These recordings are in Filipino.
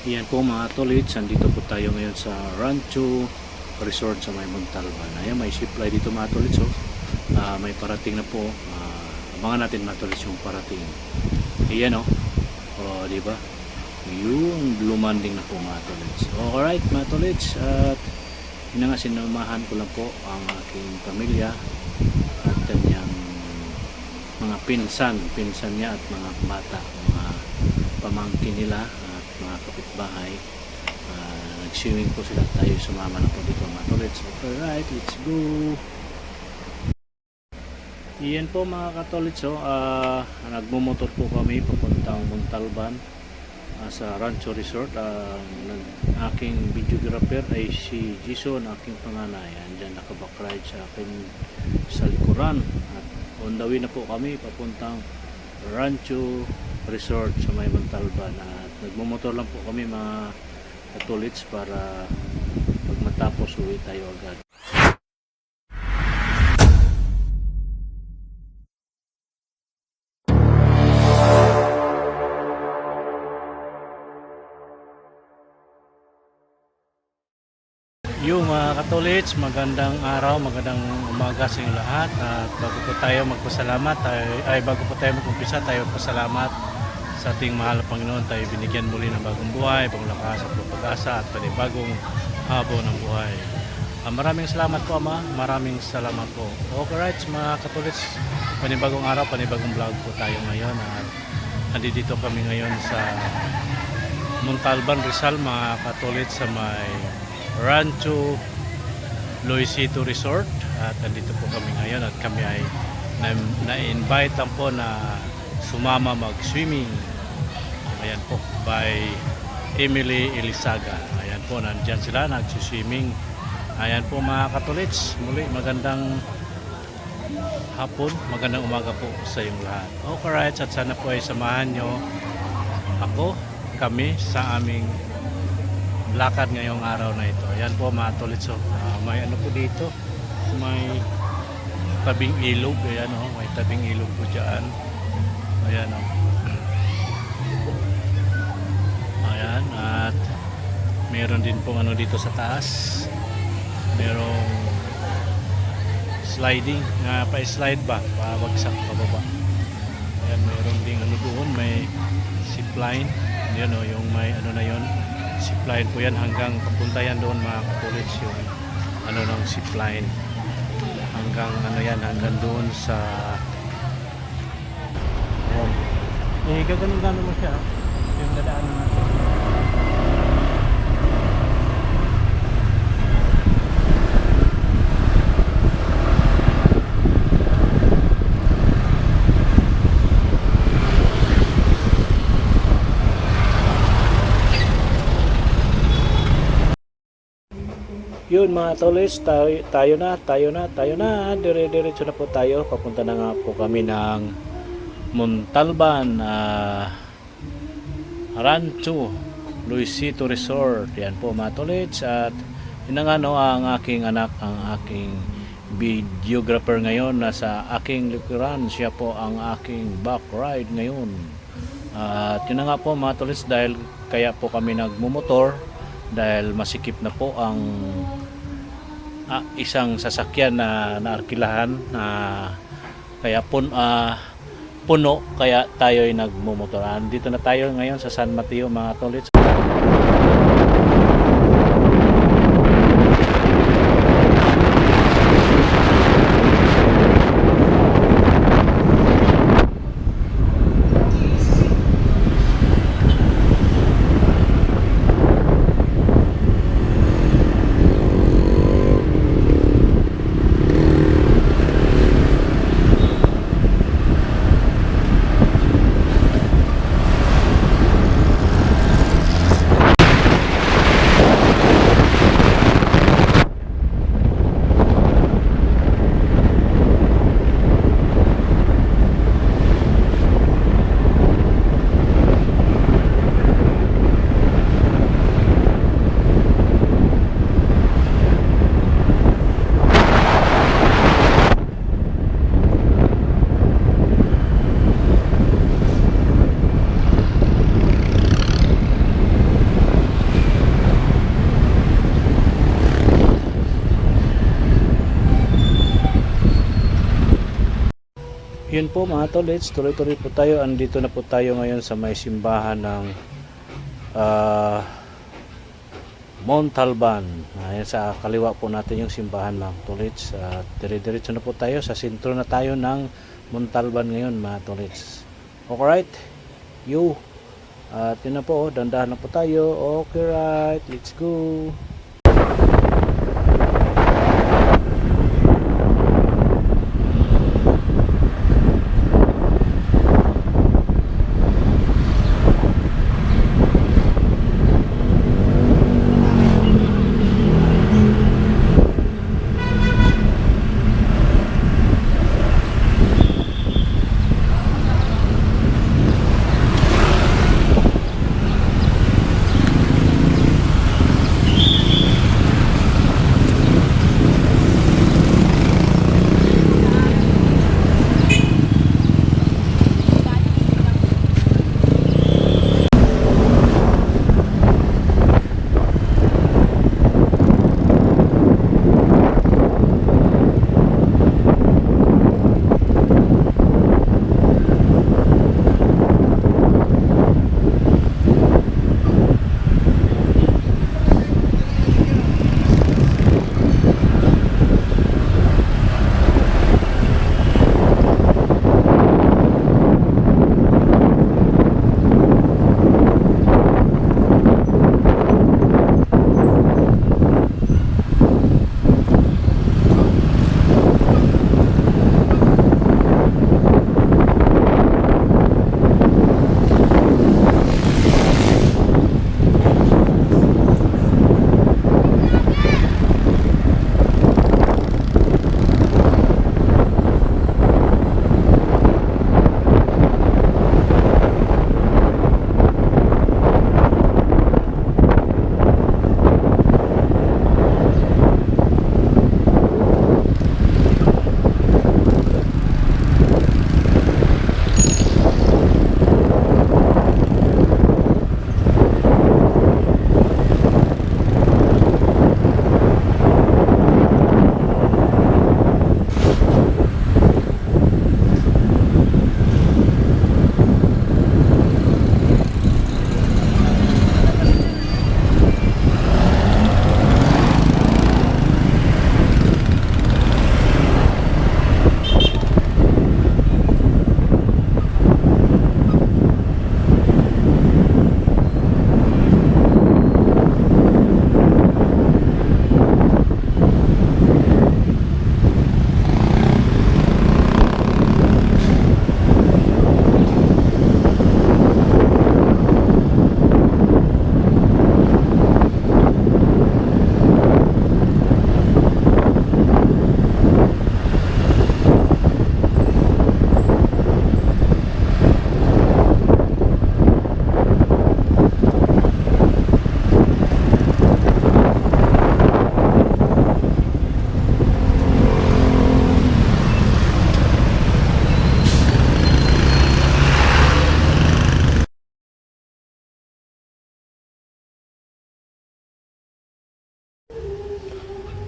Yan po mga tolits, andito po tayo ngayon sa Rancho Resort sa may Montalban. Ayan, may supply dito mga tolits. May parating na po. Abangan natin mga tolits yung parating. Ayan diba? Yung lumanding na po mga tolits. Alright mga tolits, at yun nga, sinamahan ko lang po ang aking pamilya at kanyang mga pinsan niya at mga bata, mga pamangkin nila at mga kapitbahay. Nag-swimming po sila, tayo sumama na po dito mga tolits. Alright, let's go. Iyan po mga katolits, nagmumotor po kami papuntang Montalban sa Rancho Resort. Aking videographer ay si Jason, aking panganay. Andyan nakabakride sa akin sa likuran. At on the way na po kami papuntang Rancho Resort sa may Montalban. At nagmumotor lang po kami mga katolits para pag matapos uwi tayo agad. Yung mga katolits, magandang araw, magandang umaga sa inyo lahat. At bago po tayo magpasalamat, bago po tayo mag-umpisa, tayo pasalamat sa ating mahal na Panginoon. Tayo binigyan muli ng bagong buhay, bagong lakas at pag-asa at panibagong habo ng buhay. Maraming salamat po Ama, maraming salamat po. Alright mga katolits, panibagong araw, panibagong vlog po tayo ngayon. At nandito kami ngayon sa Montalban, Rizal mga katolits, sa may Rancho Luisito Resort. At nandito po kami ngayon at kami ay na-invite lang po na sumama mag-swimming. Ayan po, by Emily Elizaga. Ayan po, nandyan sila nag-swimming. Ayan po mga katolits, muli magandang hapon, magandang umaga po sa iyong lahat. Alright, at sana po ay samahan nyo kami sa aming lakad ngayong araw na ito. Ayan po mga tolits, may ano po dito, may tabing ilog. Ayan may tabing ilog po dyan. Ayan ayan, at meron din pong ano dito sa taas, merong sliding, pa-slide ba, pabagsak pababa. Ayan, meron ding ano doon, may zipline. Ayan yung may ano na yon, zipline po yan, hanggang papunta yan doon mga katolits, yung ano ng zipline hanggang ano yan, hanggang doon sa gaganon mo siya yung dadaanan natin. Yun mga tolits, tayo na, dire-diretso na po tayo. Papunta na nga po kami ng Montalban Rancho Luisito Resort. Yan po mga tolits. At yun nga ang aking anak, ang aking videographer ngayon, nasa aking likuran. Siya po ang aking back ride ngayon. At yun nga po mga tolits, dahil kaya po kami nagmumotor, dahil masikip na po ang isang sasakyan na naarkilahan, kaya puno, kaya tayo ay nagmumotoran. Dito na tayo ngayon sa San Mateo mga tolits. Yun po mga tolits, tuloy-tuloy po tayo. Andito na po tayo ngayon sa may simbahan ng ah, Montalban. Ayan, sa kaliwa po natin yung simbahan mga tolits. Dire-diretso na po tayo. Sa sentro na tayo ng Montalban ngayon mga tolits. Alright, you. At yun na po, dandahan na po tayo. Okay, right, let's go.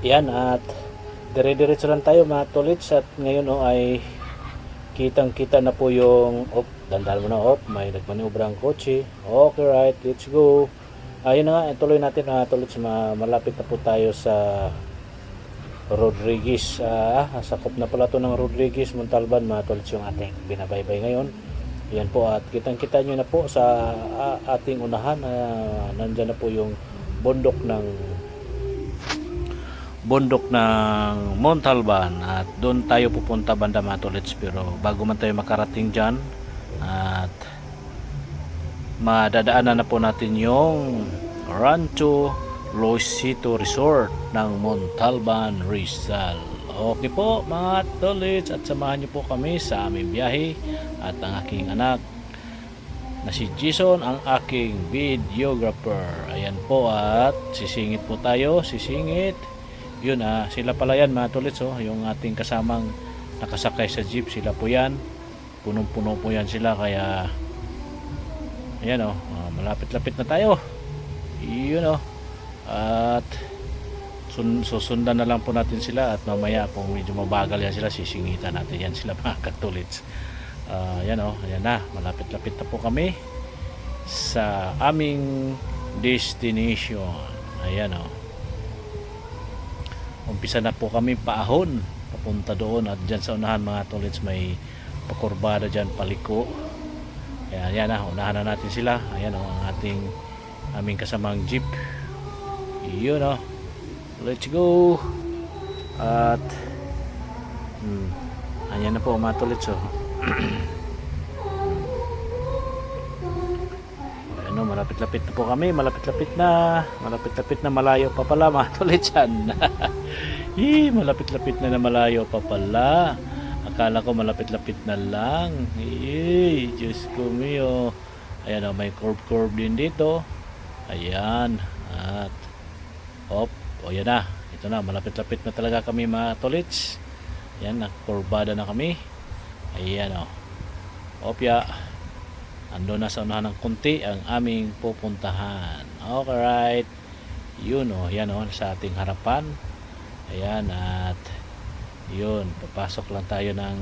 Yan, at dire-diretso lang tayo mga tolits. At ngayon ay kitang kita na po yung dandahan mo na, may nagmaniobra ang kotse. Okay, right, let's go. Ayun na nga, tuloy natin mga tolits. Malapit na po tayo sa Rodriguez. Sakop na pala to ng Rodriguez Montalban mga tolits, yung ating binabaybay ngayon. Yan po, at kitang kita nyo na po sa ating unahan. Nandyan na po yung bundok ng Montalban, at doon tayo pupunta banda mga tolits. Pero bago man tayo makarating dyan, at madadaanan na po natin yung Rancho Loisito Resort ng Montalban, Rizal. Okay po mga tolits, at samahan nyo po kami sa aming biyahe. At ang aking anak na si Jason, ang aking videographer. Ayan po, at sisingit po tayo, sisingit. Yun, sila pala yan mga tolits, yung ating kasamang nakasakay sa jeep, sila po yan. Punong-puno po yan sila, kaya ayan malapit-lapit na tayo. Yun, at susundan na lang po natin sila at mamaya kung medyo mabagal yan sila, sisingitan natin yan sila mga katulits. Yan o, ayan na, malapit-lapit na po kami sa aming destination. Ayan o, umpisa na po kami paahon papunta doon, at dyan sa unahan mga tulits may pakurbada dyan paliko. Ayan na, unahan na natin sila. Ayan o, ang aming kasamang jeep. Yun o, let's go. At ayan na po mga tulits o. Ano, malapit-lapit na po kami, malapit-lapit na malayo pa pala mga tulits yan. Malapit-lapit na malayo pa pala. Akala ko malapit-lapit na lang. Diyos ko mio. Ayan o, may curve din dito. Ayan. At yan na. Ito na, malapit-lapit na talaga kami mga tulits. Ayan, nakurbada na kami. Ayan o. Ando na sa unahan ng kunti ang aming pupuntahan. Alright. Yun o, yan o, sa ating harapan. Ayan, at yun, papasok lang tayo ng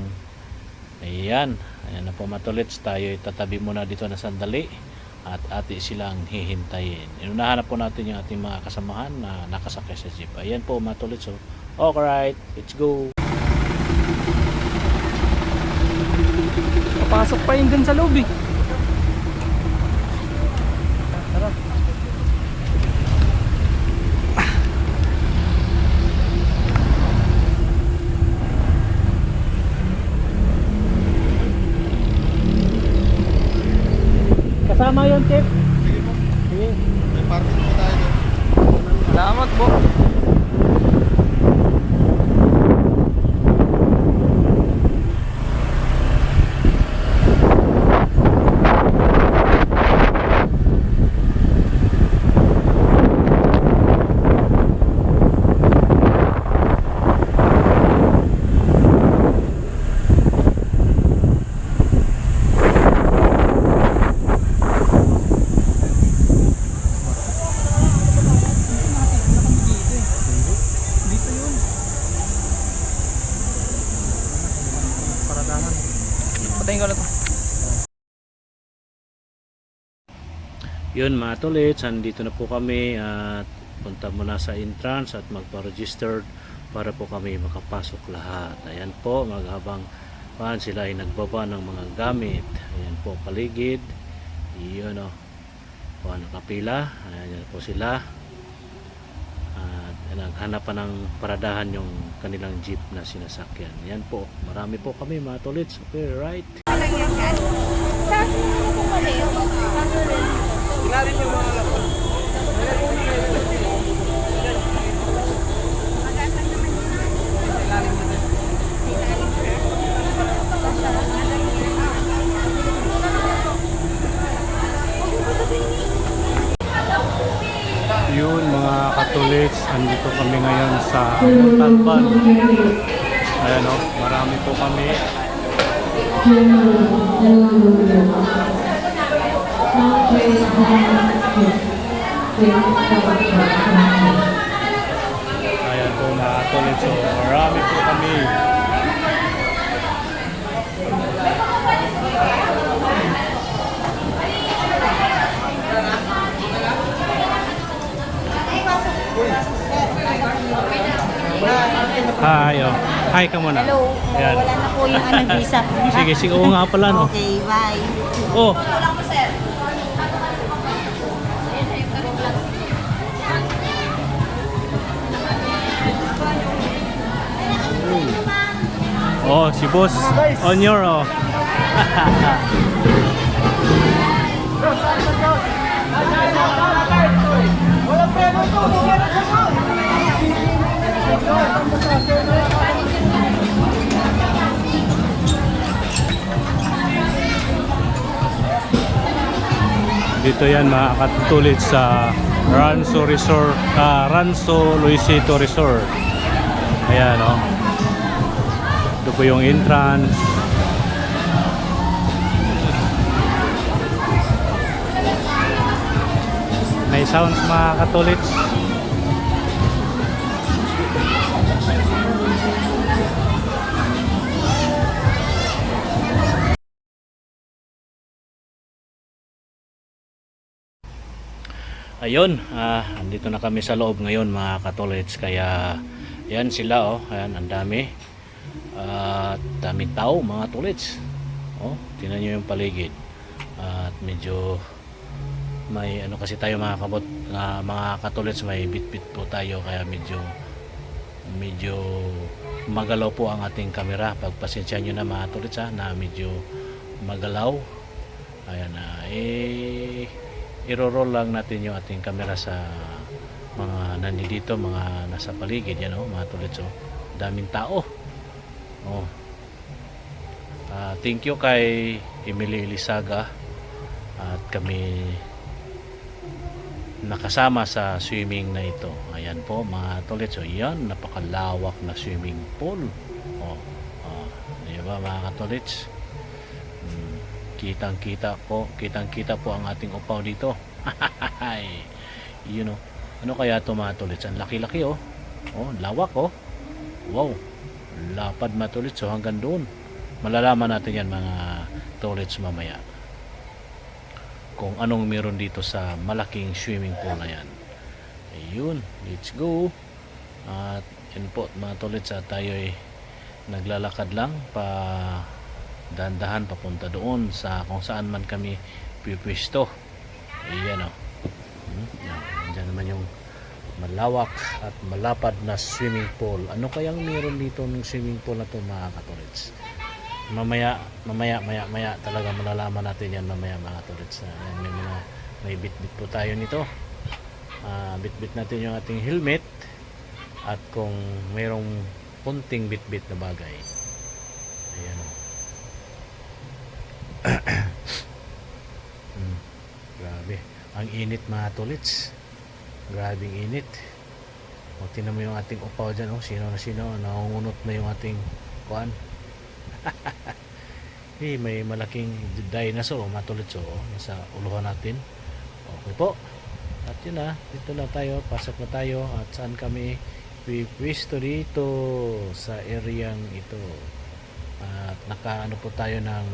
ayan na po mga tulits. Tayo itatabi muna dito na sandali at ati silang hihintayin. Inunahan na po natin yung ating mga kasamahan na nakasakay sa jeep. Ayan po mga tulits. Alright, let's go. Papasok pa yun dun sa loob eh. Tara. Kasama yun, Tip. Sige po. Sige. May parking po tayo doon. Salamat po. Patayin ko na to. Yun mga tulits, andito na po kami at punta muna sa entrance at magpa-register para po kami makapasok lahat. Ayan po, maghabang sila ay nagbaba ng mga gamit. Ayan po paligid. Yun o, nakapila. Ayan po sila. At naghanap pa ng paradahan yung kanilang jeep na sinasakyan. Ayan po, marami po kami mga tulits. Okay, right? Yun mga katulits, andito kami ngayon sa Montalban. Ayan o, marami po kami. Ayan po mga katulits, so marami po kami. Hi, oh. Hi ka muna. Hello. Ayan. Wala na po yung visa. Sige, oo nga pala, no? Okay, bye. Oh. Oh, si boss. On your, oh. Dito yan mga katulid sa Ranso Resort, Ranso Luisito Resort. Ayan o. Ito po yung entrance. May sounds mga katulid. Ayun, andito na kami sa loob ngayon mga katolits. Kaya yan sila, oh, ayan, ang dami. At daming tao mga tolits. Oh, tingnan nyo yung paligid. At medyo may ano kasi tayo mga mga katolits, may bit-bit po tayo kaya medyo magalaw po ang ating camera. Pagpasensya nyo na mga tolits, na medyo magalaw. Ayan na, iro-roll lang natin yung ating camera sa mga nandito, mga nasa paligid. Yan, oh, mga tolits, oh, daming tao. Oh. Thank you kay Emily Lisaga at kami nakasama sa swimming na ito. Ayan po mga tolits, oh, yan, napakalawak na swimming pool. Oh, di ba mga katolits? Kitang-kita po ang ating upaw dito. You know, ano kaya ito mga tolits? Ang laki-laki, oh. Oh, lawak, oh. Wow. Lapad mga tolits, so hanggang doon. Malalaman natin yan mga tolits mamaya kung anong meron dito sa malaking swimming pool na yan. Ayun, let's go. At yun po mga tolits, tayo ay naglalakad lang pa dahan-dahan papunta doon sa kung saan man kami pipwesto. Ayan, oh. Diyan naman yung malawak at malapad na swimming pool. Ano kayang meron dito ng swimming pool na to mga katolits? Mamaya talaga malalaman natin yan mamaya mga katolits. May bit-bit po tayo nito. Bit-bit natin yung ating helmet at kung mayroong punting bit-bit na bagay. Ayan, oh. Grabe ang init mga tolits, grabing init. O tingnan mo yung ating upaw dyan, oh, sino nangungunot na yung ating kuan. May malaking dinosaur mga tolits, oh, nasa uluhan natin. Okay po, at yun na, dito na tayo, pasok na tayo. At saan kami pipwesto dito sa areang ito. At naka ano po tayo ng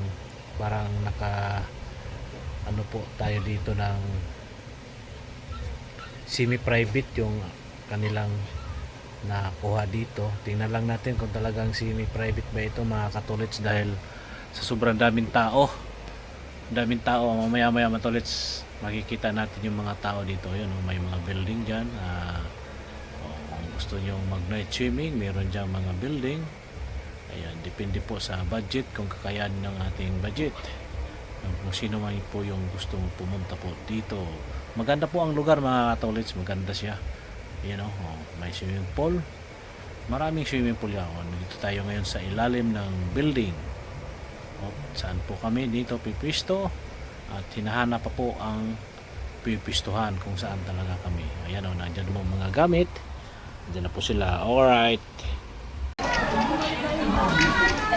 parang ano po tayo dito ng semi-private yung kanilang nakuha dito. Tingnan lang natin kung talagang semi-private ba ito mga katolits, dahil sa sobrang daming tao mamaya mga tolits makikita natin yung mga tao dito. Yun, may mga building dyan. Kung gusto nyo mag night swimming, meron dyan mga building. Ayan, depende po sa budget, kung kakayanin ng ating budget. Kung sino man po yung gustong pumunta po dito. Maganda po ang lugar mga katolits, maganda siya. Ayan, may swimming pool. Maraming swimming pool yan. Dito tayo ngayon sa ilalim ng building. Saan po kami dito pipwesto, at hinahanap pa po ang pipwestuhan kung saan talaga kami. Ayan, nandyan mo mga gamit. Diyan na po sila. Alright.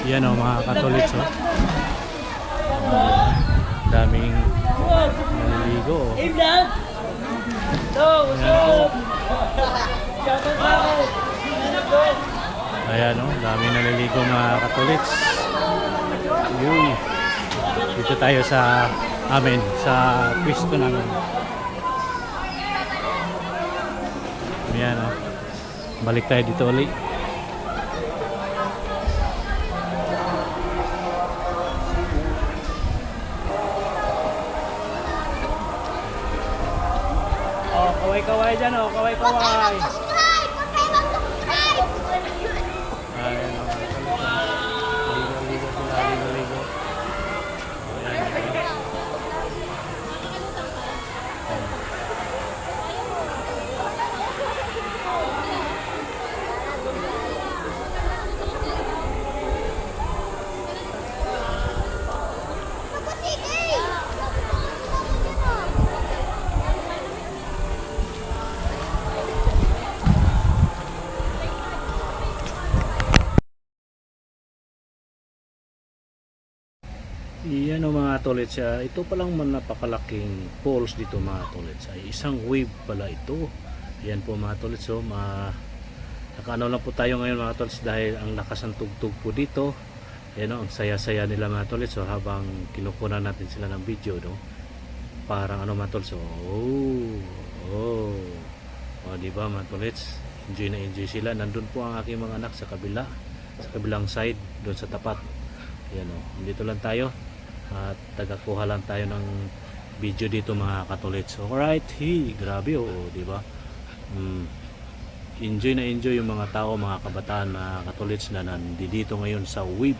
Yan, mga katolits, oh. Daming naliligo, oh. Ayan, daming naliligo mga katolits. Yun. Dito tayo sa amin, sa pwesto namin. Ayan, balik tayo dito ulit. Kaway-kaway dyan, kaway-kaway. Subscribe! Huwag kayo mag-subscribe! Ayan, ligo-ligo sila, ligo-ligo. Ayan, Iyan mga tolits, ito palang napakalaking falls dito mga tolits, ay isang wave pala ito. Ayan po mga tolits, nakaano lang po tayo ngayon mga tolits dahil ang lakas ng tugtog po dito. Ayan, ang saya-saya nila mga tolits, habang kinukunan natin sila ng video, parang ano mga tolits, di ba mga tolits? Enjoy na enjoy sila. Nandun po ang aking mga anak sa kabila, sa kabilang side, doon sa tapat. Ayan o, dito lang tayo at tagakuha lang tayo ng video dito mga katolits. Alright, grabe o, di ba? Enjoy na enjoy yung mga tao, mga kabataan, mga katolits na nandito ngayon sa WIB.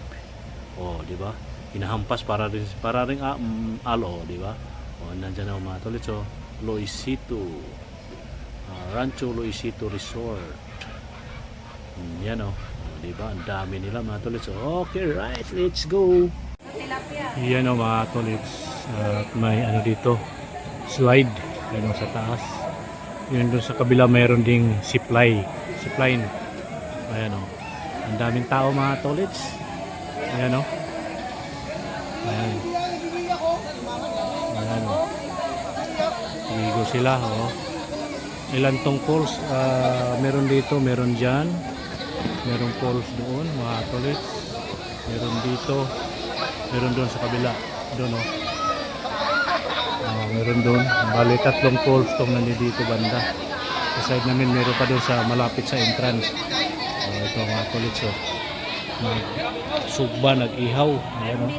O, di ba? Hinahampas para ring alo, di ba? O, nandiyan na mga katolits o, Loisito. Rancho Loisito Resort. Yan o, di ba? Ang dami nila mga tolits. Okay, right, let's go. Yan o mga tolits. At may ano dito, slide. Yan o sa taas. Yun doon sa kabila mayroon ding zipline. Ayan o. Ang daming tao mga tolits. Ayan o. Ayan. Ayan o. Ligo sila o. Ilan tong falls, meron dito, meron dyan, meron falls doon mga tolits, meron dito, meron doon sa kabila, doon o, meron doon, bali tatlong falls tong nandito banda, sa side namin meron pa doon sa malapit sa entrance. Ito mga tolits o, nagsugba, nag-ihaw, ayan o,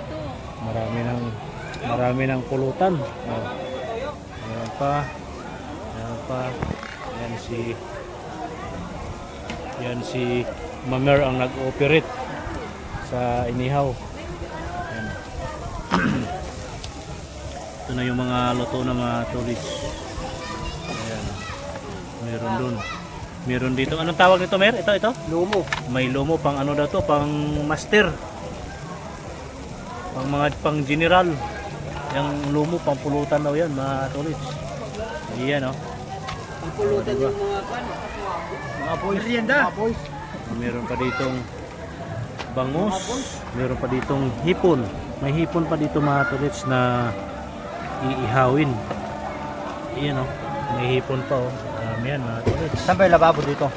marami ng pulutan, ayan pa. Yan si Mamer ang nag-operate sa inihaw. Yan. Ito na yung mga luto ng mga tolits. Ayan. Meron dun. Meron dito. Anong tawag nito, Mer? Ito? Lumo. May lumo pang ano daw to, pang master. Pang general. Yung lumo pang pulutan daw yan, mga tolits. Ayan o. Ang pulutan yung mga boys. Merienda. Meron pa ditong bangus, meron pa ditong hipon. May hipon pa dito mga tolits na iihawin. Iyan o, may hipon pa o. Yan mga tolits. Saan ba yung lababo dito?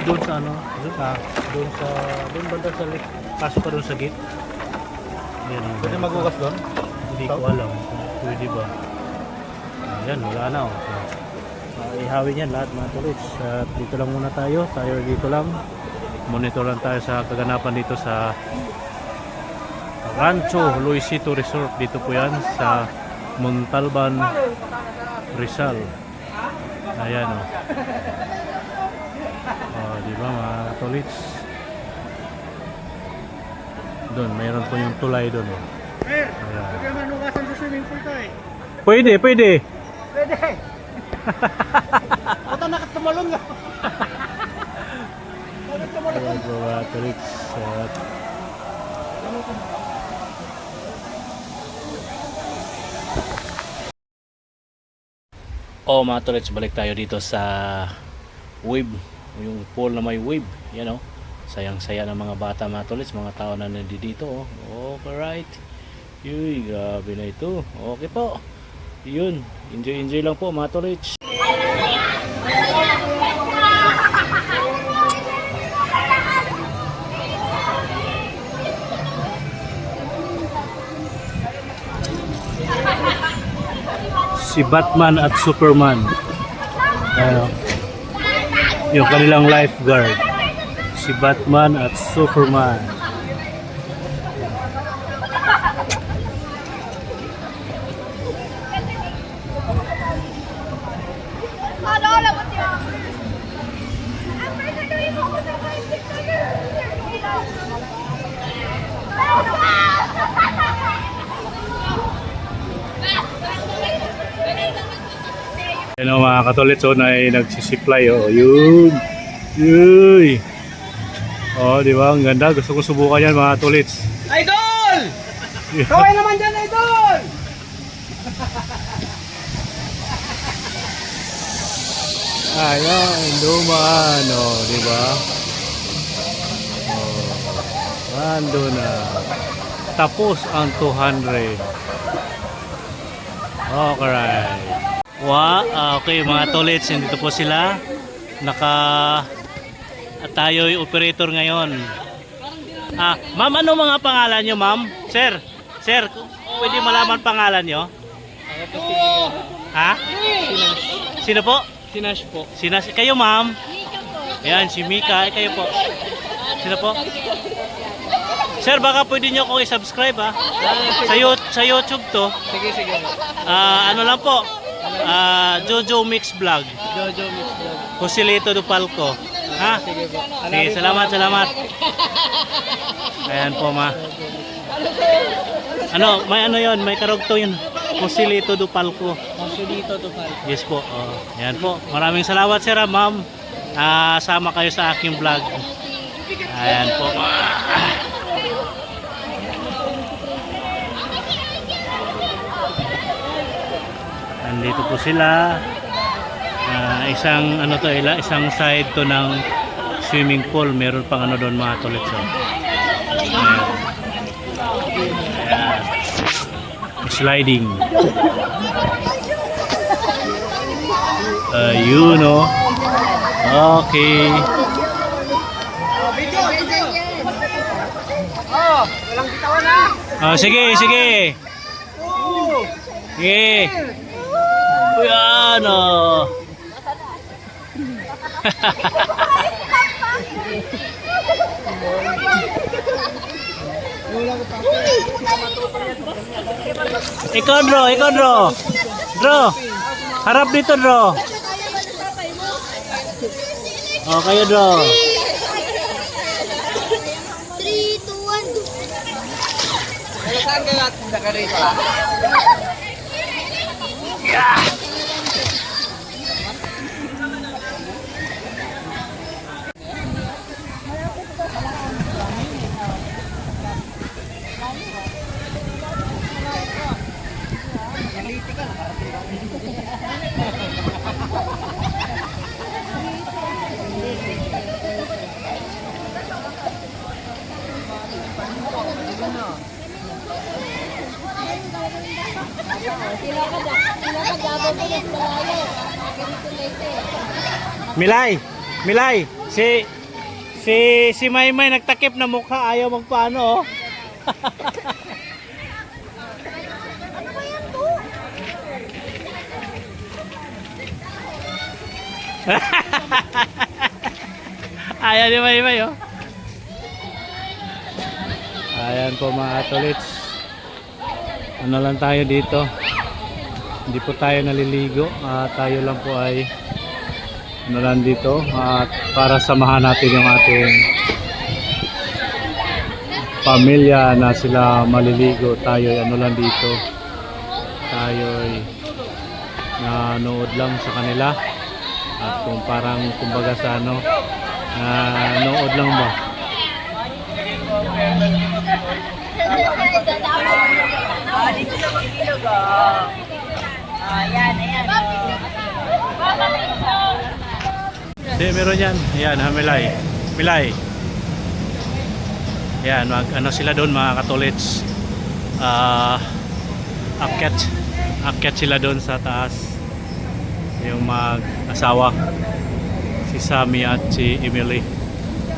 Doon sa ano, doon banda sa lake. Pasok pa doon sa gate. Yan o. Pwede magugas doon? Hindi ko alam kung pwede ba. Ayan, wala na o. Ihawin yan lahat mga tolits. At dito lang muna tayo dito lang. Monitor lang tayo sa kaganapan dito sa Rancho Loisito Resort. Dito po yan sa Montalban, Rizal. Ayan o. Diba mga tolits? Doon, mayroon po yung tulay doon o. Pwede naman nugasan sa swimming pool to eh. Pwede. Pwede. Puta nakatumalon nga. Ayan po mga tolits. At mga tolits, balik tayo dito sa wave, yung pool na may wave. Yan o, sayang saya ng mga bata mga tolits, mga tao na nandito o. Okay, right. Yuy, grabe na ito. Okay po, yun, enjoy lang po mga tolits. Si Batman at Superman. Ano? Yung kanilang lifeguard. Si Batman at Superman. Yan o mga katolits o, na nagsisiply o. Yun. Yuy. O, di ba? Ang ganda. Gusto ko subukan yan mga katolits. Idol! Kaway naman dyan, Idol! Ayan, dumaan o, di ba? O, ando na. Tapos ang 200. Okay. Okay mga tolits, dito po sila. Tayo'y operator ngayon. Ma'am, ano mga pangalan nyo, ma'am? Sir, pwede malaman pangalan nyo? Ha? Sino po? Si Nash po. Kayo ma'am? Ayan, si Mika. Kayo po? Sino po? Sir, baka pwede nyo akong i-subscribe ha? Sa YouTube to. Sige, sige. Ano lang po? Jojo Mix Vlog. Jojo Mix Vlog. Joselito Dupalco. Ha? Sige po. Sige, salamat. Ayan po ma. Ano, may ano yon, may karugto yun. Joselito Dupalco. Joselito Dupal. Yes po. Ayan po. Maraming salamat sir, ma'am. Sama kayo sa aking vlog. Ayan po. Nandito po sila. Isang ano to, isang side to ng swimming pool. Meron pang ano doon mga tulit. So. Ayan. Ayan. Sliding. Ayun oh. Okay. Oh, walang bitawan na. Sige. Sige. Uy, ano. Ikaw, Dro. Dro. Harap dito, Dro. Kayo, Dro. 3, 2, 1. Saan kayo at nakarito? Milay, si Maymay nagtakip na mukha, ayaw magpaano oh. Ayaw ni Maymay oh. Ayan po mga atolits. Ano lang tayo dito. Hindi po tayo naliligo. Tayo lang po ay ano lang dito. At para samahan natin yung ating pamilya na sila maliligo. Tayo ano lang dito. Tayo ay nanood lang sa kanila. At kung parang kumbaga sa ano, nanood lang ba. Dito na mag-ilog oh. Ayan. Meron yan. Ayan, Milay. Ayan, ano sila doon mga katolits. Akyat sila doon sa taas. Yung mag-asawa. Si Sammy at si Emily.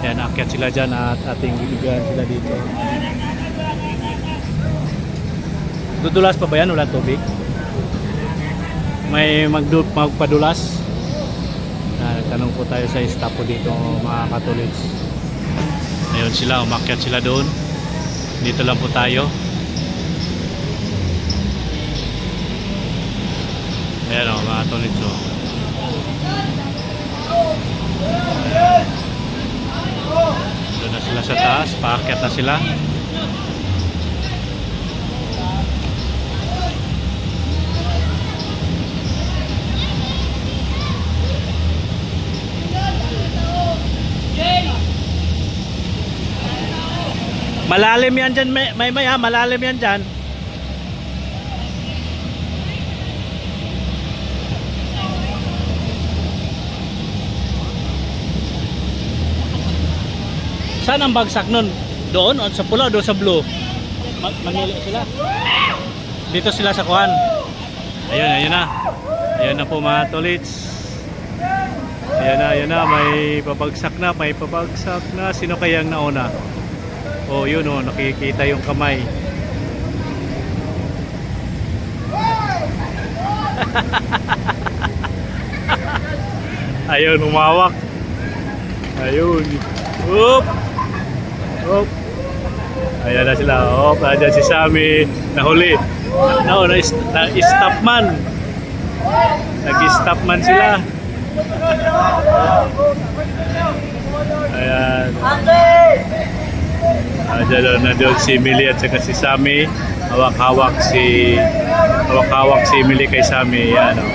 Ayan, akyat sila dyan at ating bibigyan sila dito. Dudulas pa ba yan? Wala tubig? May magpadulas? Tanong po tayo sa staff po dito mga katolits. Ayun sila, umakyat sila doon. Dito lang po tayo. Ayan o mga katolits o. Doon na sila sa taas, paakyat na sila. Malalim yan dyan, may ha, malalim yan dyan. Saan ang bagsak nun? Doon? O sa pula o doon sa blue? Manili sila? Dito sila sa kuhan. Ayun na. Ayun na po mga tolits. Ayun na, may pabagsak na. Sino kayang nauna? Oh, yun oh, nakikita yung kamay. Ayun, umawak. Ayun. Oop. Oop. Ayan na sila. Oop, ayan si Sammy. Nahuli. No, na-stop man. Nag-stop man sila. Ayan. Ayan na doon si Emily at saka si Sammy. Hawak-hawak si Emily kay Sammy. Ayan. Oh.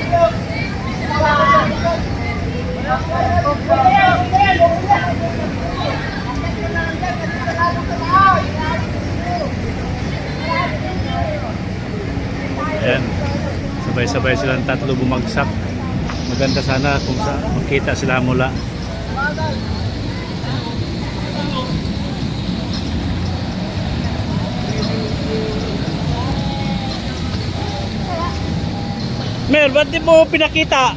Ayan. Sabay-sabay silang tatlo bumagsak. Maganda sana kung makita sila mula. Mer, ba't di mo pinakita?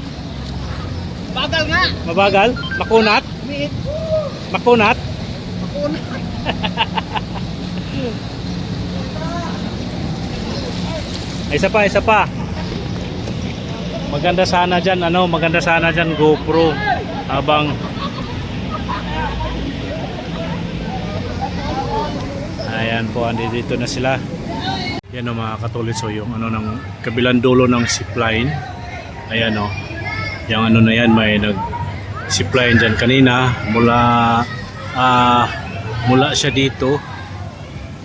Bagal nga. Mabagal? Makunat? Umiit. Makunat? Makunat. Isa pa. Maganda sana dyan GoPro habang ayan po, dito na sila. Yan o mga katulis, so yung ng kabilang dulo ng zipline. Ayan o. Yung na yan, may nag-zipline dyan kanina mula siya dito.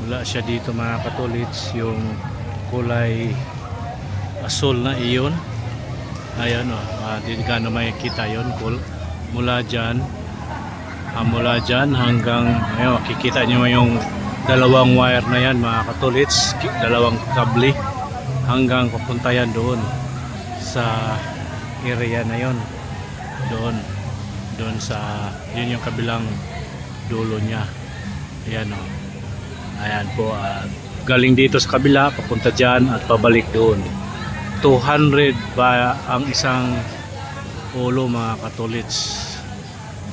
Mga katulits, yung kulay asul na iyon. Ayan o, hindi ka na makikita yun. Mula dyan hanggang ayun, kikita nyo yung dalawang wire na yan mga katulits, dalawang kable hanggang papunta yan doon sa area na yon, doon sa yun yung kabilang dulo niya. Ayan o. Ayan po, galing dito sa kabila papunta dyan at pabalik doon. 200 ba ang isang ulo mga katulits.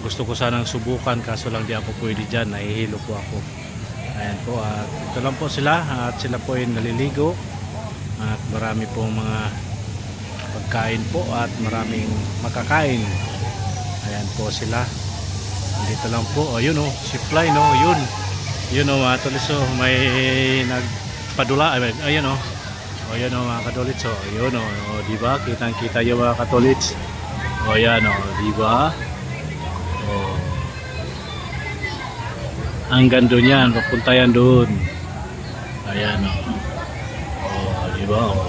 Gusto ko sanang subukan kaso lang di ako pwede dyan, nahihilo po ako. Ayan po, at ito lang po sila at sila po ay naliligo at marami pong mga pagkain po at maraming makakain. Ayan po sila, dito lang po. O yun o, zipline o, yun o mga tulis o, may nagpadula. Ayan o, ayan o mga katulits o, yun o, diba, kitang kita yung mga katulits o, yan o, diba o, hanggang doon yan, papunta yan doon. Ayan o. O, diba o.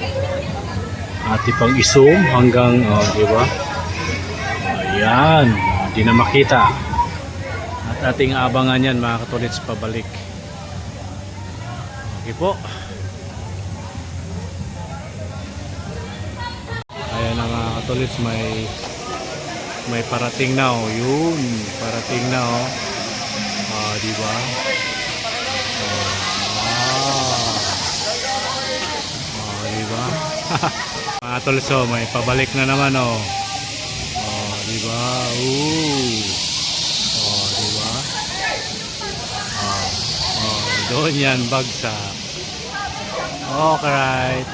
Ati pang i-zoom hanggang, o, diba? Ayan. Hindi na makita. At ating abangan yan mga katulits pabalik. Okay po. Ayan na mga katulits, may parating na o. Yun. Parating na o. Diba? Diba? Mga tulis, may pabalik na naman diba? Diba? Doon yan bagsak. Okay, right.